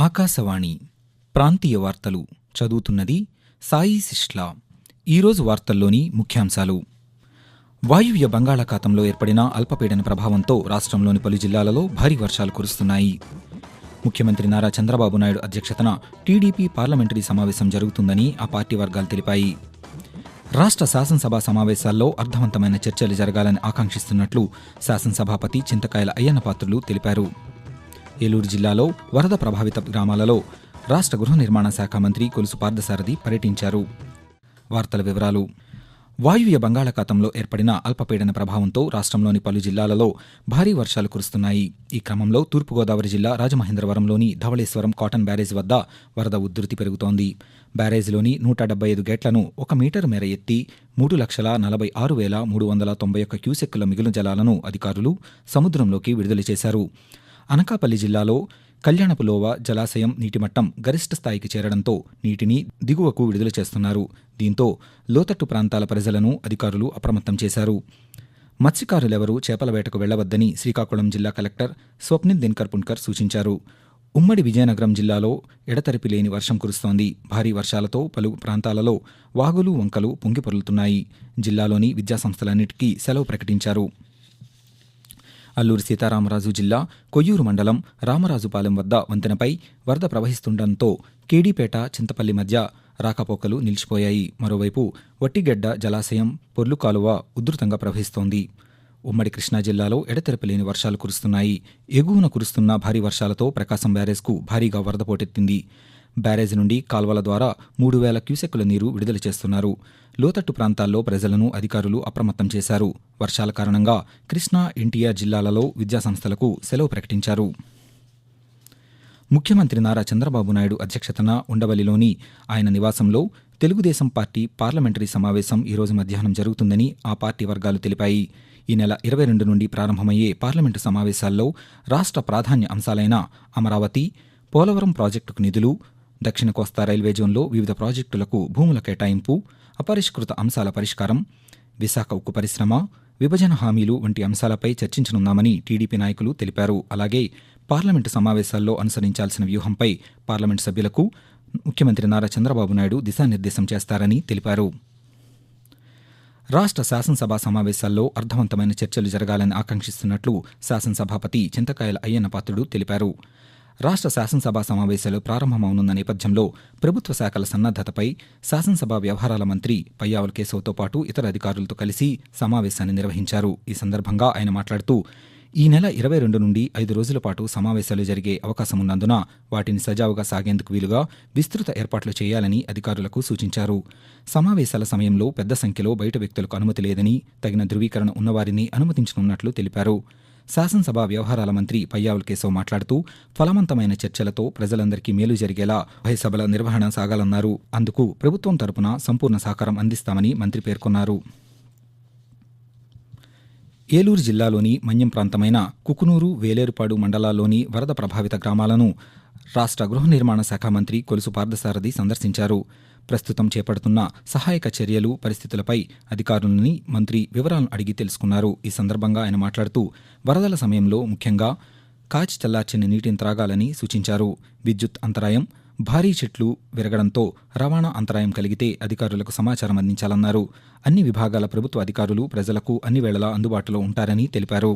ఆకాశవాణి ప్రాంతీయ వార్తలు చదువుతున్నది సాయి సిస్లా. ఈరోజు వార్తల్లోని ముఖ్యాంశాలు. వాయువ్య బంగాళాఖాతంలో ఏర్పడిన అల్పపీడన ప్రభావంతో రాష్ట్రంలోని పలు జిల్లాలలో భారీ వర్షాలు కురుస్తున్నాయి. ముఖ్యమంత్రి నారా చంద్రబాబు నాయుడు అధ్యక్షతన టీడీపీ పార్లమెంటరీ సమావేశం జరుగుతుందని ఆ పార్టీ వర్గాలు తెలిపాయి. రాష్ట్ర శాసనసభ సమావేశాల్లో అర్థవంతమైన చర్చలు జరగాలని ఆకాంక్షిస్తున్నట్లు శాసనసభాపతి చింతకాయల అయ్యన్నపాత్రులు తెలిపారు. ఏలూరు జిల్లాలో వరద ప్రభావిత గ్రామాలలో రాష్ట్ర గృహ నిర్మాణ శాఖ మంత్రి కొలుసు పార్థసారథి పర్యటించారు. వార్తల వివరాలు. వాయువ్య బంగాళాఖాతంలో ఏర్పడిన అల్పపీడన ప్రభావంతో రాష్ట్రంలోని పలు జిల్లాలలో భారీ వర్షాలు కురుస్తున్నాయి. ఈ క్రమంలో తూర్పుగోదావరి జిల్లా రాజమహేంద్రవరంలోని ధవళేశ్వరం కాటన్ బ్యారేజ్ వద్ద వరద ఉధృతి పెరుగుతోంది. బ్యారేజ్లోని 175 గేట్లను 1 మీటరు మేర ఎత్తి 3,46,391 క్యూసెక్కుల మిగులు జలాలను అధికారులు సముద్రంలోకి విడుదల చేశారు. అనకాపల్లి జిల్లాలో కళ్యాణపులోవ జలాశయం నీటిమట్టం గరిష్ట స్థాయికి చేరడంతో నీటిని దిగువకు విడుదల చేస్తున్నారు. దీంతో లోతట్టు ప్రాంతాల ప్రజలను అధికారులు అప్రమత్తం చేశారు. మత్స్యకారులెవరూ చేపల వేటకు వెళ్లవద్దని శ్రీకాకుళం జిల్లా కలెక్టర్ స్వప్నిల్ దినకర్ పుణ్కర్ సూచించారు. ఉమ్మడి విజయనగరం జిల్లాలో ఎడతెరిపి లేని వర్షం కురుస్తోంది. భారీ వర్షాలతో పలు ప్రాంతాలలో వాగులు వంకలు పొంగిపొర్లుతున్నాయి. జిల్లాలోని విద్యాసంస్థలన్నిటికీ సెలవు ప్రకటించారు. అల్లూరి సీతారామరాజు జిల్లా కొయ్యూరు మండలం రామరాజుపాలెం వద్ద వంతెనపై వరద ప్రవహిస్తుండటంతో కేడీపేట చింతపల్లి మధ్య రాకపోకలు నిలిచిపోయాయి. మరోవైపు వట్టిగెడ్డ జలాశయం పొర్లు కాలువ ఉధృతంగా ప్రవహిస్తోంది. ఉమ్మడి కృష్ణా జిల్లాలో ఎడతెరపలేని వర్షాలు కురుస్తున్నాయి. ఎగువన కురుస్తున్న భారీ వర్షాలతో ప్రకాశం బ్యారేజ్కు భారీగా వరద పోటెత్తింది. బ్యారేజ్ నుండి కాల్వల ద్వారా 3,000 క్యూసెక్కుల నీరు విడుదల చేస్తున్నారు. లోతట్టు ప్రాంతాల్లో ప్రజలను అధికారులు అప్రమత్తం చేశారు. వర్షాల కారణంగా కృష్ణా, ఎన్టీఆర్ జిల్లాలలో విద్యాసంస్థలకు సెలవు ప్రకటించారు. ముఖ్యమంత్రి నారా చంద్రబాబు నాయుడు అధ్యక్షతన ఉండవల్లిలోని ఆయన నివాసంలో తెలుగుదేశం పార్టీ పార్లమెంటరీ సమావేశం ఈరోజు మధ్యాహ్నం జరుగుతుందని ఆ పార్టీ వర్గాలు తెలిపాయి. ఈ నెల 22 నుండి ప్రారంభమయ్యే పార్లమెంటు సమావేశాల్లో రాష్ట్ర ప్రాధాన్య అంశాలైన అమరావతి, పోలవరం ప్రాజెక్టుకు నిధులు, దక్షిణ కోస్తా రైల్వే జోన్లో వివిధ ప్రాజెక్టులకు భూముల కేటాయింపు, అపరిష్కృత అంశాల పరిష్కారం, విశాఖ ఉక్కు పరిశ్రమ, విభజన హామీలు వంటి అంశాలపై చర్చించనున్నామని టీడీపీ నాయకులు తెలిపారు. అలాగే పార్లమెంటు సమావేశాల్లో అనుసరించాల్సిన వ్యూహంపై పార్లమెంటు సభ్యులకు ముఖ్యమంత్రి నారా చంద్రబాబు నాయుడు దిశానిర్దేశం చేస్తారని తెలిపారు. రాష్ట్ర శాసనసభ సమావేశాల్లో అర్థవంతమైన చర్చలు జరగాలని ఆకాంక్షిస్తున్నట్లు శాసనసభాపతి చింతకాయల అయ్యన్నపాత్రుడు తెలిపారు. రాష్ట్ర శాసనసభ సమావేశాలు ప్రారంభమవునున్న నేపథ్యంలో ప్రభుత్వ శాఖల సన్నద్దతపై శాసనసభ వ్యవహారాల మంత్రి పయ్యావుల కేశవ్తో పాటు ఇతర అధికారులతో కలిసి సమావేశాన్ని నిర్వహించారు. ఈ సందర్భంగా ఆయన మాట్లాడుతూ ఈ నెల 22 నుండి 5 రోజుల పాటు సమావేశాలు జరిగే అవకాశమున్నందున వాటిని సజావుగా సాగేందుకు వీలుగా విస్తృత ఏర్పాట్లు చేయాలని అధికారులకు సూచించారు. సమావేశాల సమయంలో పెద్ద సంఖ్యలో బయట వ్యక్తులకు అనుమతి లేదని, తగిన ధృవీకరణ ఉన్నవారిని అనుమతించనున్నట్లు తెలిపారు. శాసనసభ వ్యవహారాల మంత్రి పయ్యావుల కేశవ్ మాట్లాడుతూ ఫలవంతమైన చర్చలతో ప్రజలందరికీ మేలు జరిగేలా ఉభయ సభల నిర్వహణ సాగాలన్నారు. అందుకు ప్రభుత్వం తరపున సంపూర్ణ సహకారం అందిస్తామని మంత్రి పేర్కొన్నారు. ఏలూరు జిల్లాలోని మన్యం ప్రాంతమైన కుకునూరు, వేలేరుపాడు మండలాల్లోని వరద ప్రభావిత గ్రామాలను రాష్ట్ర గృహ నిర్మాణ శాఖ మంత్రి కొలుసు పార్థసారథి సందర్శించారు. ప్రస్తుతం చేపడుతున్న సహాయక చర్యలు, పరిస్థితులపై అధికారులని మంత్రి వివరాలను అడిగి తెలుసుకున్నారు. ఈ సందర్భంగా ఆయన మాట్లాడుతూ వరదల సమయంలో ముఖ్యంగా కాచి చల్లార్చిన నీటిని త్రాగాలని సూచించారు. విద్యుత్ అంతరాయం, భారీ చెట్లు విరగడంతో రవాణా అంతరాయం కలిగితే అధికారులకు సమాచారం అందించాలన్నారు. అన్ని విభాగాల ప్రభుత్వ అధికారులు ప్రజలకు అన్ని వేళలా అందుబాటులో ఉంటారని తెలిపారు.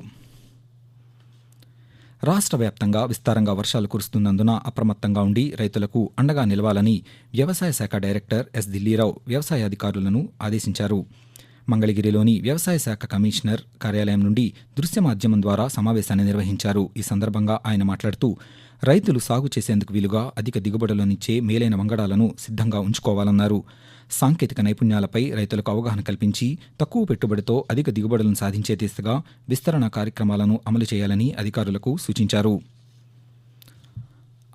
రాష్ట్ర వ్యాప్తంగా విస్తారంగా వర్షాలు కురుస్తున్నందున అప్రమత్తంగా ఉండి రైతులకు అండగా నిలవాలని వ్యవసాయ శాఖ డైరెక్టర్ ఎస్ దిల్లీరావు వ్యవసాయ అధికారులను ఆదేశించారు. మంగళగిరిలోని వ్యవసాయ శాఖ కమిషనర్ కార్యాలయం నుండి దృశ్య మాధ్యమం ద్వారా సమావేశాన్ని నిర్వహించారు. ఈ సందర్భంగా ఆయన మాట్లాడుతూ రైతులు సాగు చేసేందుకు వీలుగా అధిక దిగుబడులనిచ్చే మేలైన వంగడాలను సిద్ధంగా ఉంచుకోవాలన్నారు. సాంకేతిక నైపుణ్యాలపై రైతులకు అవగాహన కల్పించి తక్కువ పెట్టుబడితో అధిక దిగుబడులను సాధించే దిశగా విస్తరణ కార్యక్రమాలను అమలు చేయాలని అధికారులకు సూచించారు.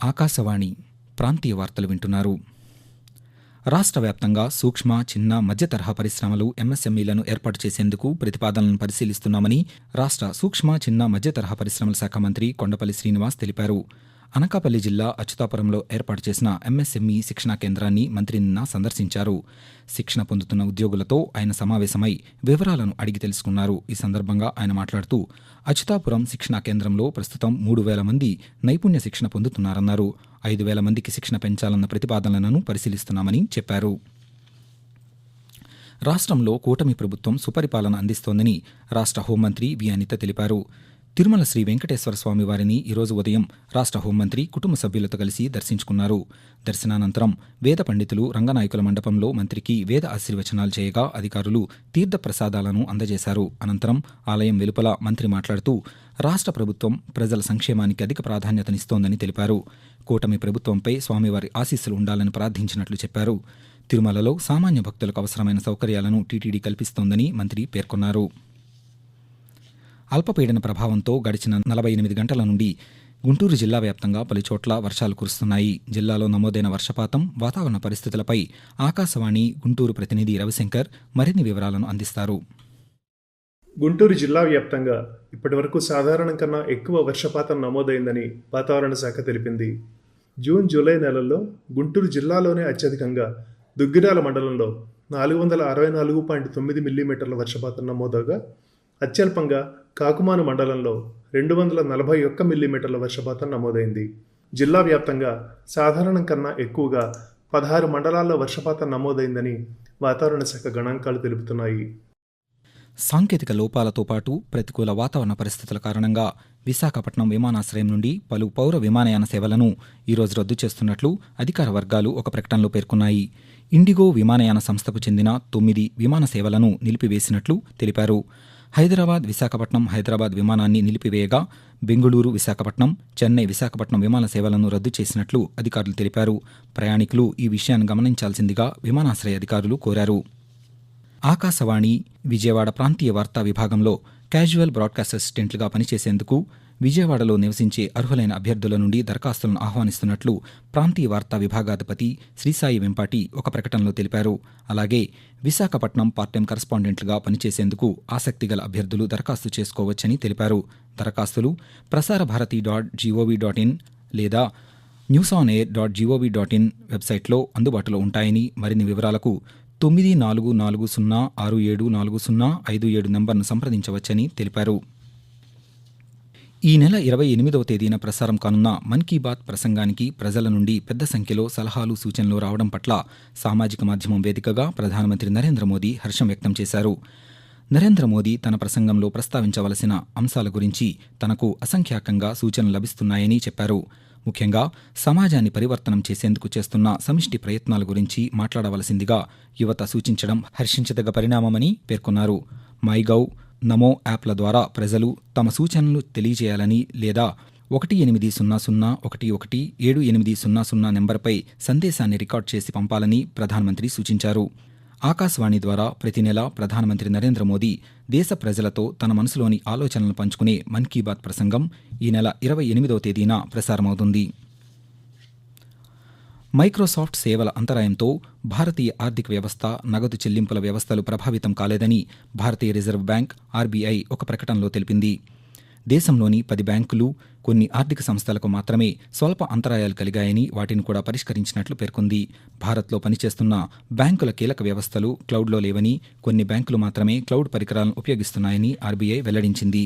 ఆకాశవాణి ప్రాంతీయ వార్తలు వింటున్నారు. రాష్ట్ర వ్యాప్తంగా సూక్ష్మ, చిన్న, మధ్య తరహా పరిశ్రమలు, ఎంఎస్ఎంఈలను ఏర్పాటు చేసేందుకు ప్రతిపాదనలను పరిశీలిస్తున్నామని రాష్ట్ర సూక్ష్మ, చిన్న, మధ్య తరహా పరిశ్రమల శాఖ మంత్రి కొండపల్లి శ్రీనివాస్ తెలిపారు. అనకాపల్లి జిల్లా అచ్యుతాపురంలో ఏర్పాటు చేసిన ఎంఎస్ఎంఈ శిక్షణా కేంద్రాన్ని మంత్రి నిన్న సందర్శించారు. శిక్షణ పొందుతున్న ఉద్యోగులతో ఆయన సమావేశమై వివరాలను అడిగి తెలుసుకున్నారు. ఈ సందర్భంగా ఆయన మాట్లాడుతూ అచ్యుతాపురం శిక్షణా కేంద్రంలో ప్రస్తుతం 3,000 మంది నైపుణ్య శిక్షణ పొందుతున్నారన్నారు. 5,000 మందికి శిక్షణ పెంచాలన్న ప్రతిపాదనలను పరిశీలిస్తున్నామని చెప్పారు. రాష్ట్రంలో కూటమి ప్రభుత్వం సుపరిపాలన అందిస్తోందని రాష్ట్ర హోంమంత్రి వి. అనిత తెలిపారు. తిరుమల శ్రీ వెంకటేశ్వర స్వామి వారిని ఈరోజు ఉదయం రాష్ట్ర హోంమంత్రి కుటుంబ సభ్యులతో కలిసి దర్శించుకున్నారు. దర్శనానంతరం వేద పండితులు రంగనాయకుల మండపంలో మంత్రికి వేద ఆశీర్వచనాలు చేయగా అధికారులు తీర్థ ప్రసాదాలను అందజేశారు. అనంతరం ఆలయం వెలుపల మంత్రి మాట్లాడుతూ రాష్ట్ర ప్రభుత్వం ప్రజల సంక్షేమానికి అధిక ప్రాధాన్యతనిస్తోందని తెలిపారు. కూటమి ప్రభుత్వంపై స్వామివారి ఆశీస్సులు ఉండాలని ప్రార్థించినట్లు చెప్పారు. తిరుమలలో సామాన్య భక్తులకు అవసరమైన సౌకర్యాలను టీటీడీ కల్పిస్తోందని మంత్రి పేర్కొన్నారు. అల్పపీడన ప్రభావంతో గడిచిన 48 గంటల నుండి గుంటూరు జిల్లా వ్యాప్తంగా పలుచోట్ల వర్షాలు కురుస్తున్నాయి. జిల్లాలో నమోదైన వర్షపాతం, వాతావరణ పరిస్థితులపై ఆకాశవాణి గుంటూరు ప్రతినిధి రవిశంకర్ మరిన్ని వివరాలను అందిస్తారు. గుంటూరు జిల్లా వ్యాప్తంగా ఇప్పటివరకు సాధారణం కన్నా ఎక్కువ వర్షపాతం నమోదైందని వాతావరణ శాఖ తెలిపింది. జూన్, జూలై నెలల్లో గుంటూరు జిల్లాలోనే అత్యధికంగా దుగ్గిరాల మండలంలో 464.9 మిల్లీమీటర్ల వర్షపాతం నమోదవగా అత్యల్పంగా కాకుమాను మండలంలో 241 మిల్లీమీటర్ల వర్షపాతం నమోదైంది. జిల్లా వ్యాప్తంగా సాధారణం కన్నా ఎక్కువగా 16 మండలాల్లో వర్షపాతం నమోదైందని వాతావరణ శాఖ గణాంకాలు తెలుపుతున్నాయి. సాంకేతిక లోపాలతో పాటు ప్రతికూల వాతావరణ పరిస్థితుల కారణంగా విశాఖపట్నం విమానాశ్రయం నుండి పలు పౌర విమానయాన సేవలను ఈరోజు రద్దు చేస్తున్నట్లు అధికార వర్గాలు ఒక ప్రకటనలో పేర్కొన్నాయి. ఇండిగో విమానయాన సంస్థకు చెందిన 9 విమాన సేవలను నిలిపివేసినట్లు తెలిపారు. హైదరాబాద్ విశాఖపట్నం హైదరాబాద్ విమానాన్ని నిలిపివేయగా బెంగుళూరు విశాఖపట్నం, చెన్నై విశాఖపట్నం విమాన సేవలను రద్దు చేసినట్లు అధికారులు తెలిపారు. ప్రయాణికులు ఈ విషయాన్ని గమనించాల్సిందిగా విమానాశ్రయ అధికారులు కోరారు. ఆకాశవాణి విజయవాడ ప్రాంతీయ వార్తా విభాగంలో క్యాజువల్ బ్రాడ్కాస్ట్ అసిస్టెంట్లుగా పనిచేసేందుకు విజయవాడలో నివసించే అర్హులైన అభ్యర్థుల నుండి దరఖాస్తులను ఆహ్వానిస్తున్నట్లు ప్రాంతీయ వార్తా విభాగాధిపతి శ్రీసాయి వెంపాటి ఒక ప్రకటనలో తెలిపారు. అలాగే విశాఖపట్నం పార్ట్ టైం కరస్పాండెంట్లుగా పనిచేసేందుకు ఆసక్తిగల అభ్యర్థులు దరఖాస్తు చేసుకోవచ్చని తెలిపారు. దరఖాస్తులు ప్రసారభారతి.gov.in లేదా newsonair.gov.in వెబ్సైట్లో అందుబాటులో ఉంటాయని, మరిన్ని వివరాలకు 9440674057 నంబర్ను సంప్రదించవచ్చని తెలిపారు. ఈ నెల 28వ తేదీన ప్రసారం కానున్న మన్ కీ బాత్ ప్రసంగానికి ప్రజల నుండి పెద్ద సంఖ్యలో సలహాలు, సూచనలు రావడం పట్ల సామాజిక మాధ్యమం వేదికగా ప్రధానమంత్రి నరేంద్ర మోదీ హర్షం వ్యక్తం చేశారు. నరేంద్ర మోదీ తన ప్రసంగంలో ప్రస్తావించవలసిన అంశాల గురించి తనకు అసంఖ్యాకంగా సూచనలు లభిస్తున్నాయని చెప్పారు. ముఖ్యంగా సమాజాన్ని పరివర్తనం చేసేందుకు చేస్తున్న సమిష్టి ప్రయత్నాల గురించి మాట్లాడవలసిందిగా యువత సూచించడం హర్షించదగ్గ పరిణామమని పేర్కొన్నారు. మైగవ్, నమో యాప్ల ద్వారా ప్రజలు తమ సూచనలు తెలియజేయాలని లేదా 1800117800 నెంబర్పై సందేశాన్ని రికార్డ్ చేసి పంపాలని ప్రధానమంత్రి సూచించారు. ఆకాశవాణి ద్వారా ప్రతి నెల ప్రధానమంత్రి నరేంద్ర మోదీ దేశ ప్రజలతో తన మనసులోని ఆలోచనలను పంచుకునే మన్ కీ బాత్ ప్రసంగం ఈ నెల 28వ తేదీన ప్రసారమవుతుంది. మైక్రోసాఫ్ట్ సేవల అంతరాయంతో భారతీయ ఆర్థిక వ్యవస్థ, నగదు చెల్లింపుల వ్యవస్థలు ప్రభావితం కాలేదని భారతీయ రిజర్వ్ బ్యాంక్ ఆర్బీఐ ఒక ప్రకటనలో తెలిపింది. దేశంలోని 10 బ్యాంకులు, కొన్ని ఆర్థిక సంస్థలకు మాత్రమే స్వల్ప అంతరాయాలు కలిగాయని, వాటిని కూడా పరిష్కరించినట్లు పేర్కొంది. భారత్లో పనిచేస్తున్న బ్యాంకుల కీలక వ్యవస్థలు క్లౌడ్లో లేవని, కొన్ని బ్యాంకులు మాత్రమే క్లౌడ్ పరికరాలను ఉపయోగిస్తున్నాయని ఆర్బీఐ వెల్లడించింది.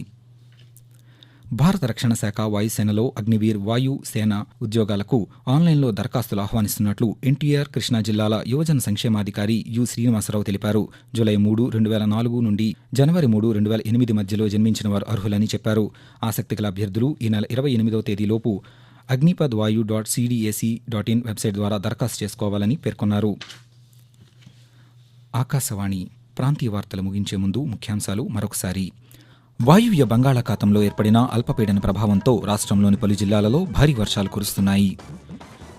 భారత రక్షణ శాఖ వాయుసేనలో అగ్నివీర్ వాయు సేన ఉద్యోగాలకు ఆన్లైన్లో దరఖాస్తులు ఆహ్వానిస్తున్నట్లు ఎన్టీఆర్ కృష్ణా జిల్లాల యువజన సంక్షేమాధికారి యు. శ్రీనివాసరావు తెలిపారు. జూలై 3, 2004 నుండి జనవరి 3, 2008 మధ్యలో జన్మించిన వారు అర్హులని చెప్పారు. ఆసక్తిగల అభ్యర్థులు ఈ నెల 28వ తేదీలోపు agnipadvayu.cdac.in వెబ్సైట్ ద్వారా దరఖాస్తు చేసుకోవాలని పేర్కొన్నారు. ఆకాశవాణి ప్రాంతీయ వార్తలు ముగించే ముందు ముఖ్యాంశాలు మరొకసారి. వాయువ్య బంగాళాఖాతంలో ఏర్పడిన అల్పపీడన ప్రభావంతో రాష్ట్రంలోని పలు జిల్లాలలో భారీ వర్షాలు కురుస్తున్నాయి.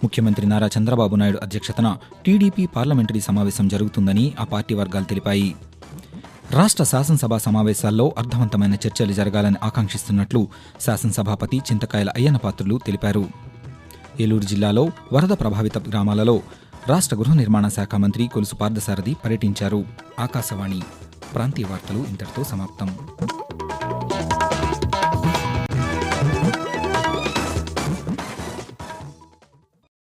ముఖ్యమంత్రి నారా చంద్రబాబు నాయుడు అధ్యక్షతన టీడీపీ పార్లమెంటరీ సమావేశం జరుగుతుందని ఆ పార్టీ వర్గాలు తెలిపాయి. రాష్ట్ర శాసనసభ సమావేశాల్లో అర్థవంతమైన చర్చలు జరగాలని ఆకాంక్షిస్తున్నట్లు శాసనసభాపతి చింతకాయల అయ్యన్నపాత్రులు తెలిపారు. ఏలూరు జిల్లాలో వరద ప్రభావిత గ్రామాలలో రాష్ట్ర గృహ నిర్మాణ శాఖ మంత్రి కొలుసు పార్థసారథి పర్యటించారు. ఆకాశవాణి ప్రాంతీయ వార్తలు ఇంతటితో సమాప్తం.